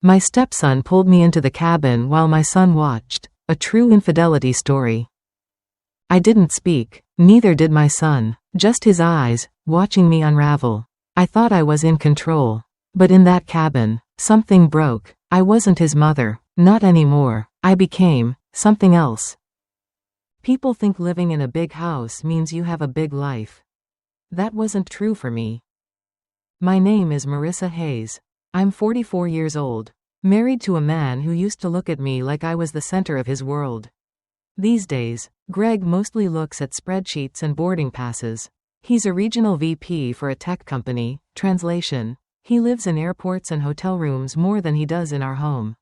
My stepson pulled me into the cabin while my son watched. A true infidelity story. I didn't speak, neither did my son, just his eyes, watching me unravel. I thought I was in control. But in that cabin, something broke. I wasn't his mother, not anymore. I became something else. People think living in a big house means you have a big life. That wasn't true for me. My name is Marissa Hayes. I'm 44 years old, married to a man who used to look at me like I was the center of his world. These days, Greg mostly looks at spreadsheets and boarding passes. He's a regional VP for a tech company. Translation: he lives in airports and hotel rooms more than he does in our home.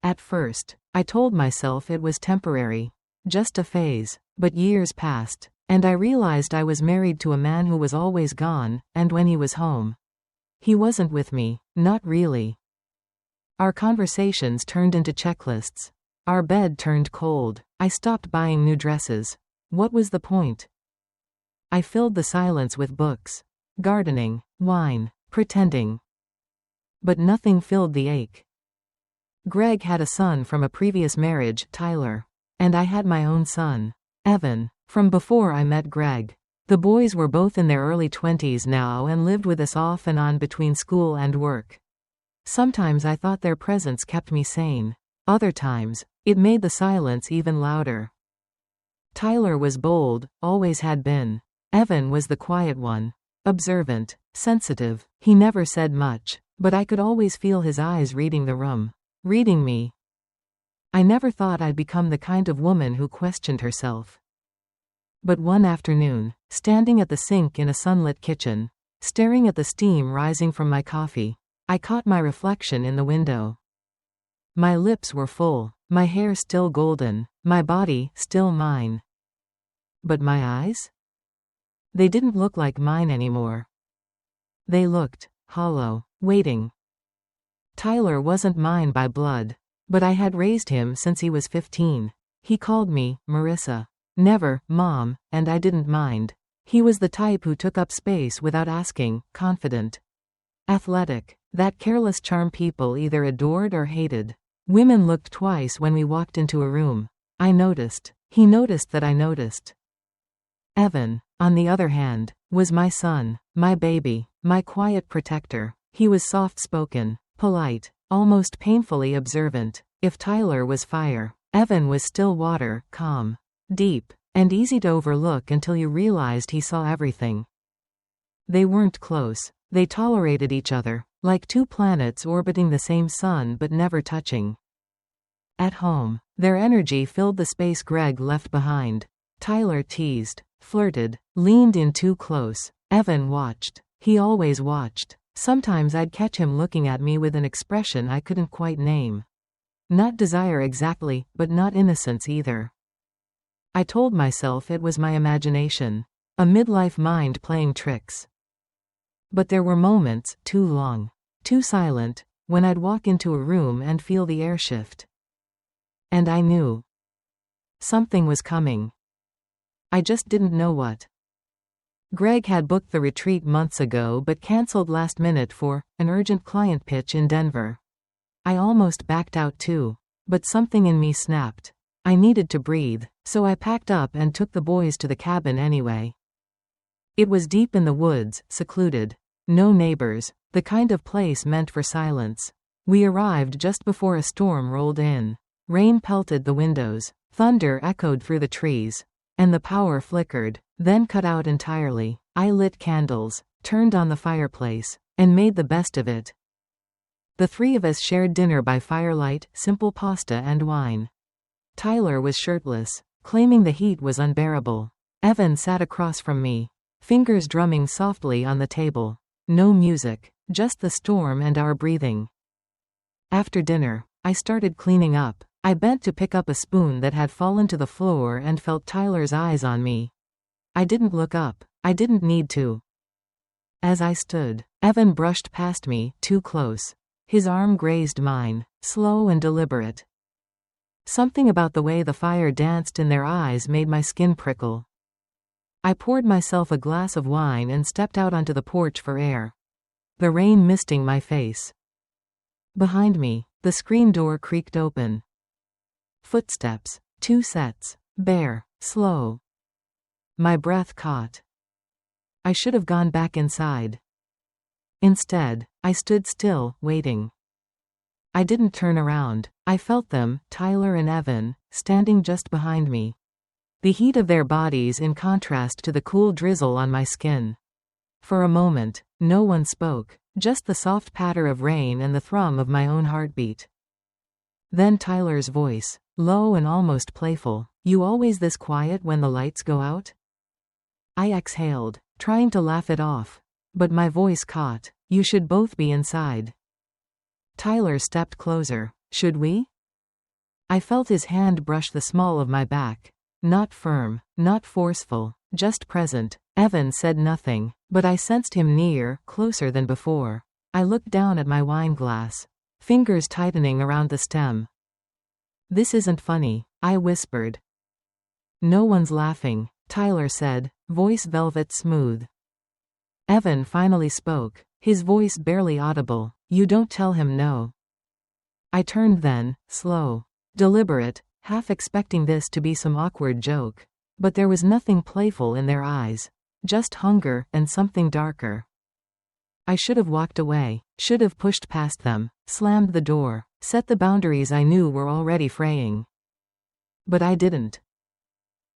At first, I told myself it was temporary, just a phase, but years passed, and I realized I was married to a man who was always gone, and when he was home, he wasn't with me, not really. Our conversations turned into checklists. Our bed turned cold. I stopped buying new dresses. What was the point? I filled the silence with books, gardening, wine, pretending. But nothing filled the ache. Greg had a son from a previous marriage, Tyler. And I had my own son, Evan, from before I met Greg. The boys were both in their early 20s now and lived with us off and on between school and work. Sometimes I thought their presence kept me sane. Other times, it made the silence even louder. Tyler was bold, always had been. Evan was the quiet one. Observant, sensitive. He never said much, but I could always feel his eyes reading the room. Reading me. I never thought I'd become the kind of woman who questioned herself. But one afternoon, standing at the sink in a sunlit kitchen, staring at the steam rising from my coffee, I caught my reflection in the window. My lips were full, my hair still golden, my body still mine. But my eyes? They didn't look like mine anymore. They looked hollow, waiting. Tyler wasn't mine by blood, but I had raised him since he was 15. He called me Marissa. Never Mom, and I didn't mind. He was the type who took up space without asking, confident. Athletic, that careless charm people either adored or hated. Women looked twice when we walked into a room. I noticed. He noticed that I noticed. Evan, on the other hand, was my son, my baby, my quiet protector. He was soft-spoken, polite, almost painfully observant. If Tyler was fire, Evan was still water, calm, deep, and easy to overlook until you realized he saw everything. They weren't close. They tolerated each other, like two planets orbiting the same sun but never touching. At home, their energy filled the space Greg left behind. Tyler teased, flirted, leaned in too close. Evan watched. He always watched. Sometimes I'd catch him looking at me with an expression I couldn't quite name. Not desire exactly, but not innocence either. I told myself it was my imagination, a midlife mind playing tricks. But there were moments, too long, too silent, when I'd walk into a room and feel the air shift. And I knew something was coming. I just didn't know what. Greg had booked the retreat months ago but canceled last minute for an urgent client pitch in Denver. I almost backed out too, but something in me snapped. I needed to breathe, so I packed up and took the boys to the cabin anyway. It was deep in the woods, secluded. No neighbors, the kind of place meant for silence. We arrived just before a storm rolled in. Rain pelted the windows, thunder echoed through the trees, and the power flickered, then cut out entirely. I lit candles, turned on the fireplace, and made the best of it. The three of us shared dinner by firelight, simple pasta and wine. Tyler was shirtless, claiming the heat was unbearable. Evan sat across from me, fingers drumming softly on the table. No music, just the storm and our breathing. After dinner, I started cleaning up. I bent to pick up a spoon that had fallen to the floor and felt Tyler's eyes on me. I didn't look up. I didn't need to. As I stood, Evan brushed past me, too close. His arm grazed mine, slow and deliberate. Something about the way the fire danced in their eyes made my skin prickle. I poured myself a glass of wine and stepped out onto the porch for air. The rain misting my face. Behind me, the screen door creaked open. Footsteps. 2 sets. Bare. Slow. My breath caught. I should have gone back inside. Instead, I stood still, waiting. I didn't turn around. I felt them, Tyler and Evan, standing just behind me. The heat of their bodies in contrast to the cool drizzle on my skin. For a moment, no one spoke, just the soft patter of rain and the thrum of my own heartbeat. Then Tyler's voice, low and almost playful. "You always this quiet when the lights go out?" I exhaled, trying to laugh it off. But my voice caught. "You should both be inside." Tyler stepped closer. "Should we?" I felt his hand brush the small of my back. Not firm, not forceful, just present. Evan said nothing, but I sensed him near, closer than before. I looked down at my wine glass, fingers tightening around the stem. "This isn't funny," I whispered. "No one's laughing," Tyler said, voice velvet smooth. Evan finally spoke, his voice barely audible. "You don't tell him no." I turned then, slow, deliberate, half expecting this to be some awkward joke. But there was nothing playful in their eyes. Just hunger and something darker. I should have walked away, should have pushed past them, slammed the door, set the boundaries I knew were already fraying. But I didn't.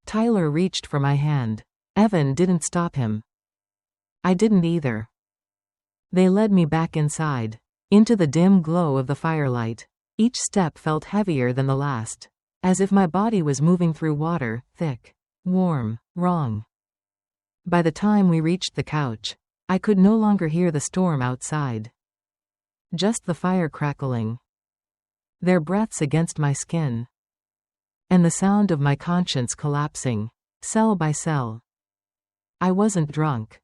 Tyler reached for my hand. Evan didn't stop him. I didn't either. They led me back inside, into the dim glow of the firelight. Each step felt heavier than the last, as if my body was moving through water, thick, warm, wrong. By the time we reached the couch, I could no longer hear the storm outside. Just the fire crackling. Their breaths against my skin. And the sound of my conscience collapsing, cell by cell. I wasn't drunk.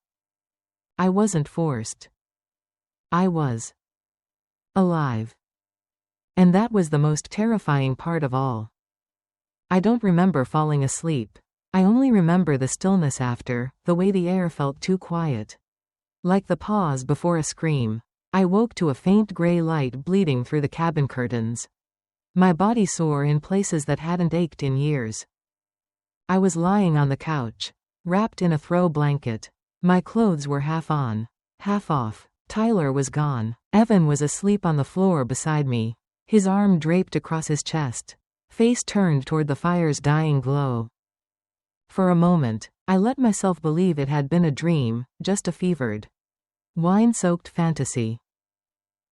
I wasn't forced. I was alive. And that was the most terrifying part of all. I don't remember falling asleep. I only remember the stillness after, the way the air felt too quiet. Like the pause before a scream. I woke to a faint gray light bleeding through the cabin curtains. My body sore in places that hadn't ached in years. I was lying on the couch, wrapped in a throw blanket. My clothes were half on, half off. Tyler was gone. Evan was asleep on the floor beside me, his arm draped across his chest, face turned toward the fire's dying glow. For a moment, I let myself believe it had been a dream, just a fevered, wine-soaked fantasy.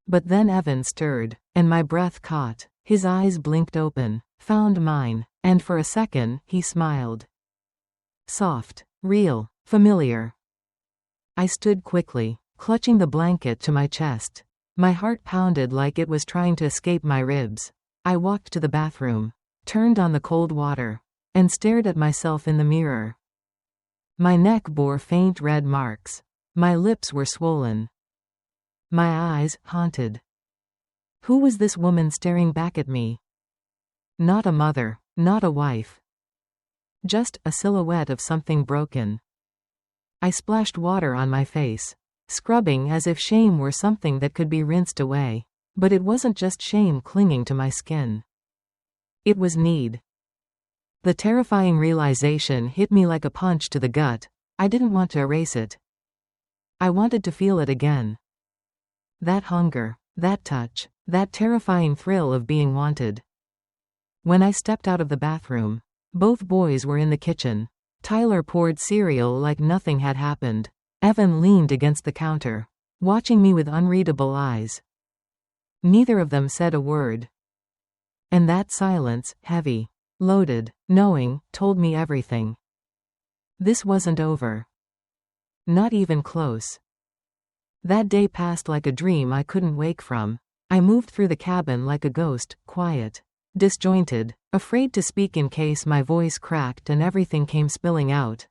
But then Evan stirred, and my breath caught. His eyes blinked open, found mine, and for a second, he smiled. Soft, real, familiar. I stood quickly, clutching the blanket to my chest. My heart pounded like it was trying to escape my ribs. I walked to the bathroom, turned on the cold water, and stared at myself in the mirror. My neck bore faint red marks. My lips were swollen. My eyes, haunted. Who was this woman staring back at me? Not a mother, not a wife. Just a silhouette of something broken. I splashed water on my face, scrubbing as if shame were something that could be rinsed away. But it wasn't just shame clinging to my skin. It was need. The terrifying realization hit me like a punch to the gut. I didn't want to erase it. I wanted to feel it again. That hunger, that touch, that terrifying thrill of being wanted. When I stepped out of the bathroom, both boys were in the kitchen. Tyler poured cereal like nothing had happened. Evan leaned against the counter, watching me with unreadable eyes. Neither of them said a word. And that silence, heavy, loaded, knowing, told me everything. This wasn't over. Not even close. That day passed like a dream I couldn't wake from. I moved through the cabin like a ghost, quiet, disjointed, afraid to speak in case my voice cracked and everything came spilling out.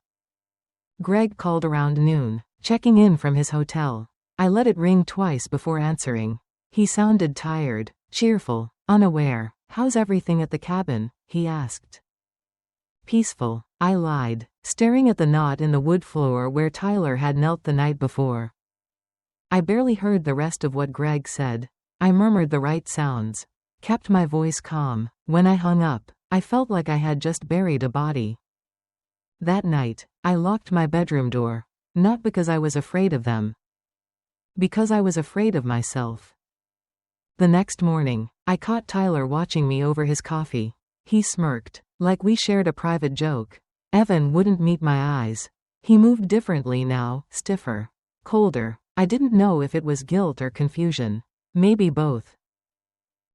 Greg called around noon, checking in from his hotel. I let it ring twice before answering. He sounded tired, cheerful, unaware. "How's everything at the cabin?" he asked. "Peaceful," I lied, staring at the knot in the wood floor where Tyler had knelt the night before. I barely heard the rest of what Greg said. I murmured the right sounds. Kept my voice calm. When I hung up, I felt like I had just buried a body. That night, I locked my bedroom door. Not because I was afraid of them. Because I was afraid of myself. The next morning, I caught Tyler watching me over his coffee. He smirked, like we shared a private joke. Evan wouldn't meet my eyes. He moved differently now, stiffer. Colder. I didn't know if it was guilt or confusion. Maybe both.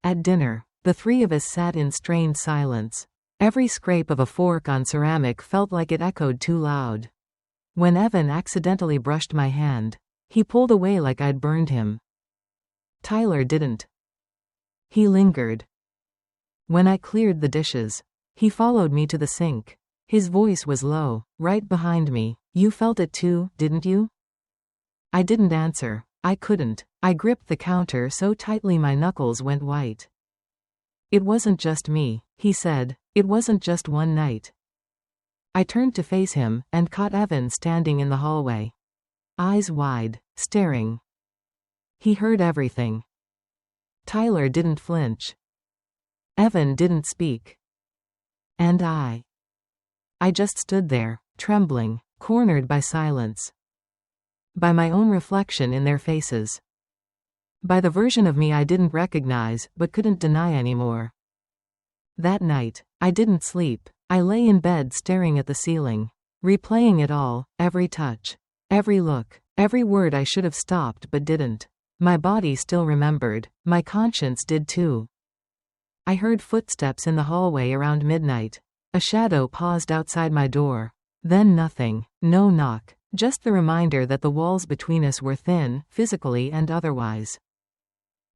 At dinner, the three of us sat in strained silence. Every scrape of a fork on ceramic felt like it echoed too loud. When Evan accidentally brushed my hand, he pulled away like I'd burned him. Tyler didn't. He lingered. When I cleared the dishes, he followed me to the sink. His voice was low, right behind me. You felt it too, didn't you? I didn't answer. I couldn't. I gripped the counter so tightly my knuckles went white. It wasn't just me, he said. It wasn't just one night. I turned to face him, and caught Evan standing in the hallway. Eyes wide, staring. He heard everything. Tyler didn't flinch. Evan didn't speak. And I just stood there, trembling, cornered by silence. By my own reflection in their faces. By the version of me I didn't recognize, but couldn't deny anymore. That night, I didn't sleep. I lay in bed staring at the ceiling. Replaying it all, every touch. Every look. Every word I should have stopped but didn't. My body still remembered. My conscience did too. I heard footsteps in the hallway around midnight. A shadow paused outside my door. Then nothing. No knock. Just the reminder that the walls between us were thin, physically and otherwise.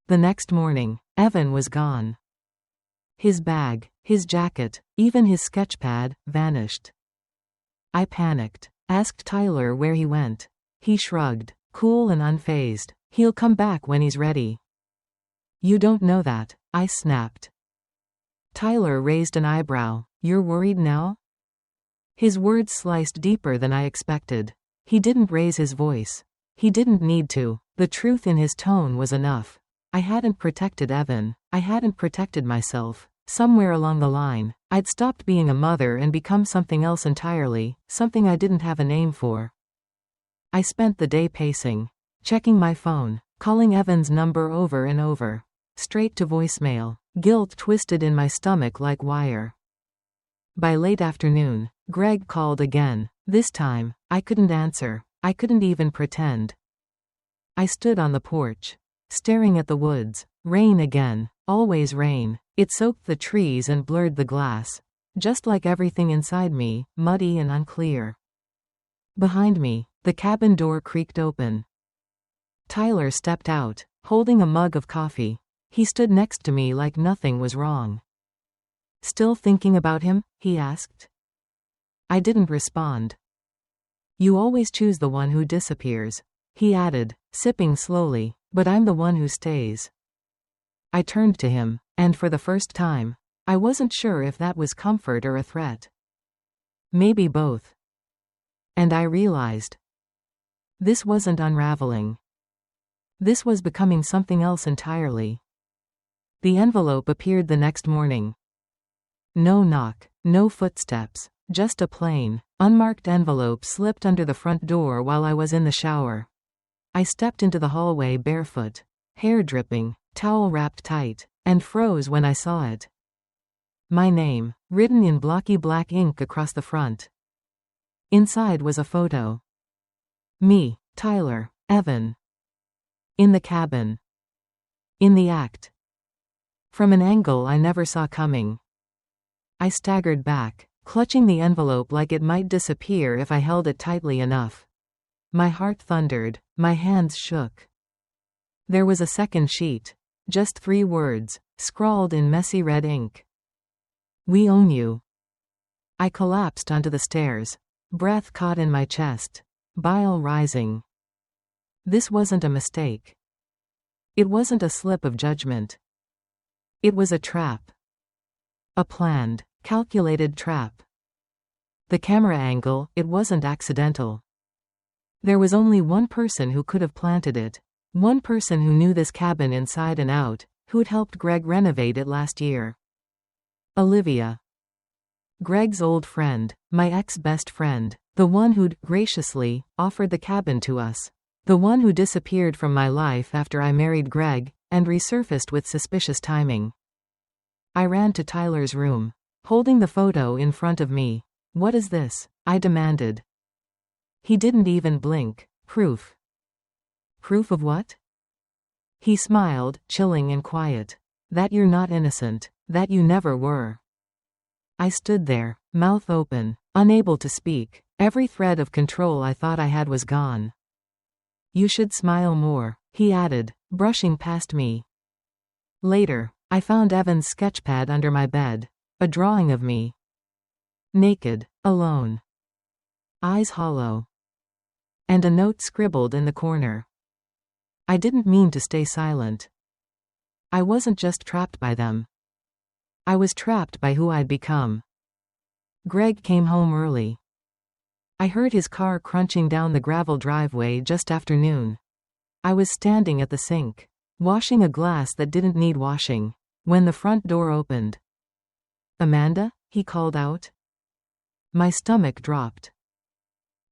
The next morning, Evan was gone. His bag, his jacket, even his sketchpad, vanished. I panicked. Asked Tyler where he went. He shrugged, cool and unfazed. He'll come back when he's ready. You don't know that, I snapped. Tyler raised an eyebrow. You're worried now? His words sliced deeper than I expected. He didn't raise his voice. He didn't need to. The truth in his tone was enough. I hadn't protected Evan. I hadn't protected myself. Somewhere along the line, I'd stopped being a mother and become something else entirely, something I didn't have a name for. I spent the day pacing, checking my phone, calling Evan's number over and over. Straight to voicemail. Guilt twisted in my stomach like wire. By late afternoon, Greg called again. This time, I couldn't answer. I couldn't even pretend. I stood on the porch, staring at the woods. Rain again. Always rain. It soaked the trees and blurred the glass. Just like everything inside me, muddy and unclear. Behind me, the cabin door creaked open. Tyler stepped out, holding a mug of coffee. He stood next to me like nothing was wrong. Still thinking about him? He asked. I didn't respond. You always choose the one who disappears, he added, sipping slowly, but I'm the one who stays. I turned to him, and for the first time, I wasn't sure if that was comfort or a threat. Maybe both. And I realized. This wasn't unraveling. This was becoming something else entirely. The envelope appeared the next morning. No knock, no footsteps, just a plain, unmarked envelope slipped under the front door while I was in the shower. I stepped into the hallway barefoot, hair dripping, towel wrapped tight, and froze when I saw it. My name, written in blocky black ink across the front. Inside was a photo. Me, Tyler, Evan. In the cabin. In the act. From an angle I never saw coming. I staggered back, clutching the envelope like it might disappear if I held it tightly enough. My heart thundered, my hands shook. There was a second sheet. Just 3 words, scrawled in messy red ink. We own you. I collapsed onto the stairs, breath caught in my chest, bile rising. This wasn't a mistake. It wasn't a slip of judgment. It was a trap. A planned, calculated trap. The camera angle, it wasn't accidental. There was only one person who could have planted it. One person who knew this cabin inside and out, who'd helped Greg renovate it last year. Olivia. Greg's old friend, my ex-best friend, the one who'd graciously offered the cabin to us. The one who disappeared from my life after I married Greg, and resurfaced with suspicious timing. I ran to Tyler's room, holding the photo in front of me. "What is this?" I demanded. He didn't even blink. "Proof." "Proof of what?" He smiled, chilling and quiet. "That you're not innocent. That you never were." I stood there, mouth open, unable to speak. Every thread of control I thought I had was gone. "You should smile more," he added, brushing past me. Later, I found Evan's sketchpad under my bed. A drawing of me. Naked, alone. Eyes hollow. And a note scribbled in the corner. I didn't mean to stay silent. I wasn't just trapped by them. I was trapped by who I'd become. Greg came home early. I heard his car crunching down the gravel driveway just after noon. I was standing at the sink, washing a glass that didn't need washing, when the front door opened. "Amanda?" he called out. My stomach dropped.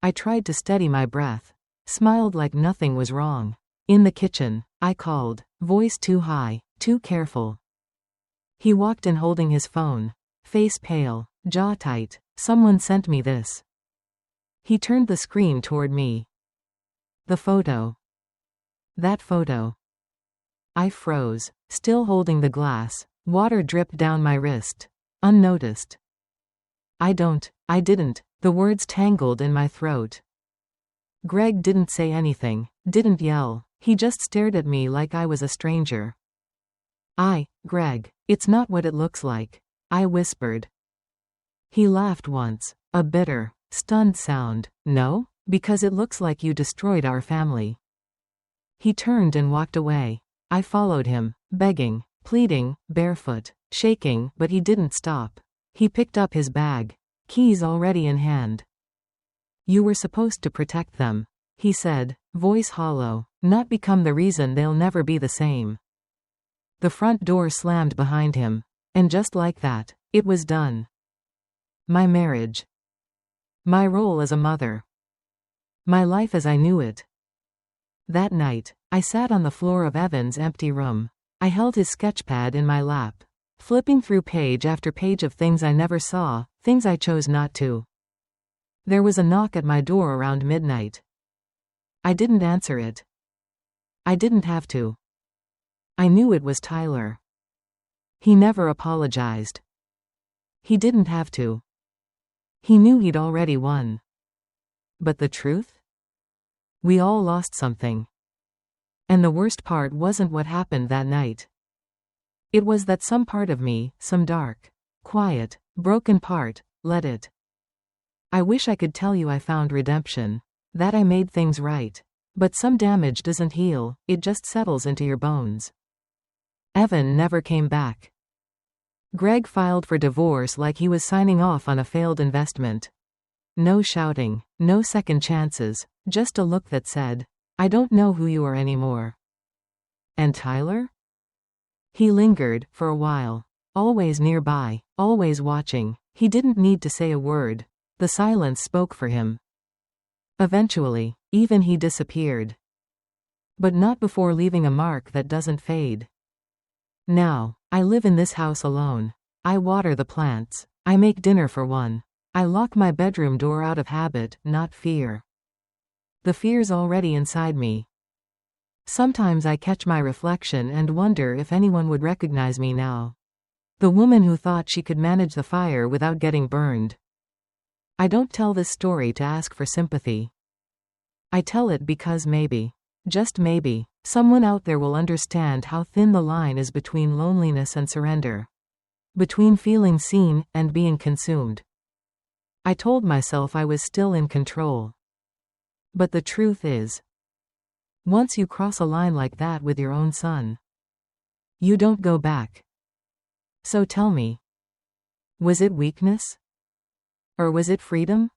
I tried to steady my breath, smiled like nothing was wrong. "In the kitchen," I called, voice too high, too careful. He walked in holding his phone, face pale, jaw tight. "Someone sent me this." He turned the screen toward me. "The photo." "That photo." I froze, still holding the glass. Water dripped down my wrist. Unnoticed. I didn't. The words tangled in my throat. Greg didn't say anything, didn't yell. He just stared at me like I was a stranger. Greg, it's not what it looks like," I whispered. He laughed once, a bitter, stunned sound. "No? Because it looks like you destroyed our family." He turned and walked away. I followed him, begging, pleading, barefoot, shaking, but he didn't stop. He picked up his bag, keys already in hand. "You were supposed to protect them," he said, voice hollow, "not become the reason they'll never be the same." The front door slammed behind him. And just like that, it was done. My marriage. My role as a mother. My life as I knew it. That night, I sat on the floor of Evan's empty room. I held his sketchpad in my lap, flipping through page after page of things I never saw, things I chose not to. There was a knock at my door around midnight. I didn't answer it. I didn't have to. I knew it was Tyler. He never apologized. He didn't have to. He knew he'd already won. But the truth? We all lost something. And the worst part wasn't what happened that night. It was that some part of me, some dark, quiet, broken part, let it. I wish I could tell you I found redemption, that I made things right. But some damage doesn't heal, it just settles into your bones. Evan never came back. Greg filed for divorce like he was signing off on a failed investment. No shouting, no second chances, just a look that said, "I don't know who you are anymore." And Tyler? He lingered, for a while. Always nearby, always watching. He didn't need to say a word. The silence spoke for him. Eventually, even he disappeared. But not before leaving a mark that doesn't fade. Now, I live in this house alone. I water the plants. I make dinner for one. I lock my bedroom door out of habit, not fear. The fear's already inside me. Sometimes I catch my reflection and wonder if anyone would recognize me now. The woman who thought she could manage the fire without getting burned. I don't tell this story to ask for sympathy. I tell it because maybe, just maybe, someone out there will understand how thin the line is between loneliness and surrender. Between feeling seen and being consumed. I told myself I was still in control. But the truth is, once you cross a line like that with your own son, you don't go back. So tell me, was it weakness? Or was it freedom?